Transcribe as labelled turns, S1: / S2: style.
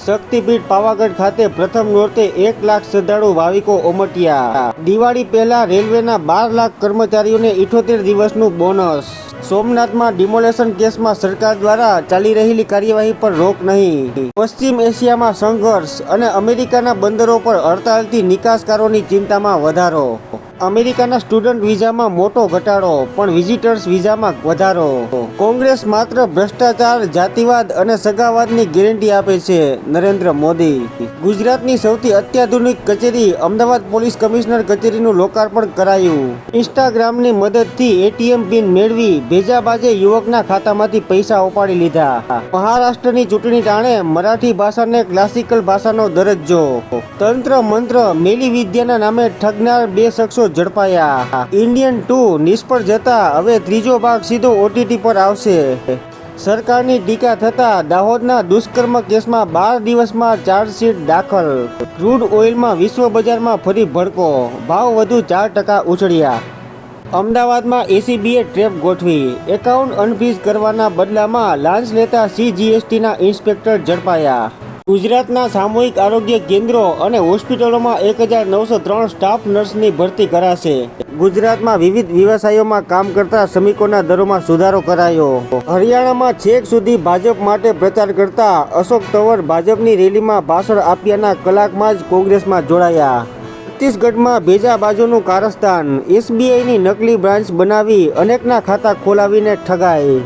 S1: શક્તિપીઠ પાવાગઢ ખાતે પ્રથમ નોરતે 1 લાખ શ્રદ્ધાળુ ભાવિકો ઉમટ્યા। દિવાળી પહેલા રેલવેના 12 લાખ કર્મચારીઓને 78 દિવસનું બોનસ। સોમનાથમાં ડિમોલેશન કેસમાં સરકાર દ્વારા ચાલી રહેલી કાર્યવાહી પર રોક નહીં। પશ્ચિમ એશિયામાં સંઘર્ષ અને અમેરિકાના બંદરો પર હડતાલથી નિકાસકારોની ચિંતામાં વધારો। અમેરિકાના સ્ટુડન્ટ વિઝામાં મોટો ઘટાડો પણ વિઝિટર્સ વિઝામાં વધારો। કોંગ્રેસ માત્ર ભ્રષ્ટાચાર, જાતિવાદ અને સગાવાદની ગેરંટી આપે છે, નરેન્દ્ર મોદી। ગુજરાતની સૌથી અત્યાધુનિક કચેરી અમદાવાદ પોલીસ કમિશનર કચેરીનું લોકાર્પણ કરાયું। ઇન્સ્ટાગ્રામની મદદથી એટીએમ પિન મેળવી ભેજાબાજે યુવકના ખાતામાંથી પૈસા ઉપાડી લીધા। મહારાષ્ટ્રની ચૂંટણી ટાણે મરાઠી ભાષાને ક્લાસિકલ ભાષાનો દરજ્જો। તંત્ર મંત્ર મેલી વિદ્યાના નામે ઠગનાર 2 શખ્સો ઝડપાયા। ઇન્ડિયન 2 નિષ્ફળ જતા હવે ત્રીજો ભાગ સીધો ઓટીટી પર આવશે। સરકારની ટીકા થતા દાહોદના દુષ્કર્મ કેસમાં 12 દિવસમાં ચાર્જશીટ દાખલ। ક્રૂડ ઓઇલમાં વિશ્વ બજારમાં ફરી ભડકો, ભાવ વધુ 4% ઉછળ્યા। અમદાવાદમાં એસીબીએ ટ્રેપ ગોઠવી, એકાઉન્ટ અનફ્રીઝ કરવાના બદલામાં લાંચ લેતા સીજીએસટીના ઇન્સ્પેક્ટર ઝડપાયા। ગુજરાતના સામૂહિક આરોગ્ય કેન્દ્રો અને હોસ્પિટલોમાં 1903 સ્ટાફ નર્સની ભરતી કરાશે। ગુજરાતમાં વિવિધ વ્યવસાયોમાં કામ કરતા શ્રમિકોના દરોમાં સુધારો કરાયો। હરિયાણામાં છેક સુધી ભાજપ માટે પ્રચાર કરતા અશોક તંવર ભાજપની રેલીમાં ભાષણ આપ્યાના કલાકમાં જ કોંગ્રેસમાં જોડાયા। છત્તીસગઢમાં ભેજાબાજોનું કારસ્તાન, એસબીઆઈની નકલી બ્રાન્ચ બનાવી અનેકના ખાતા ખોલાવીને ઠગાઈ।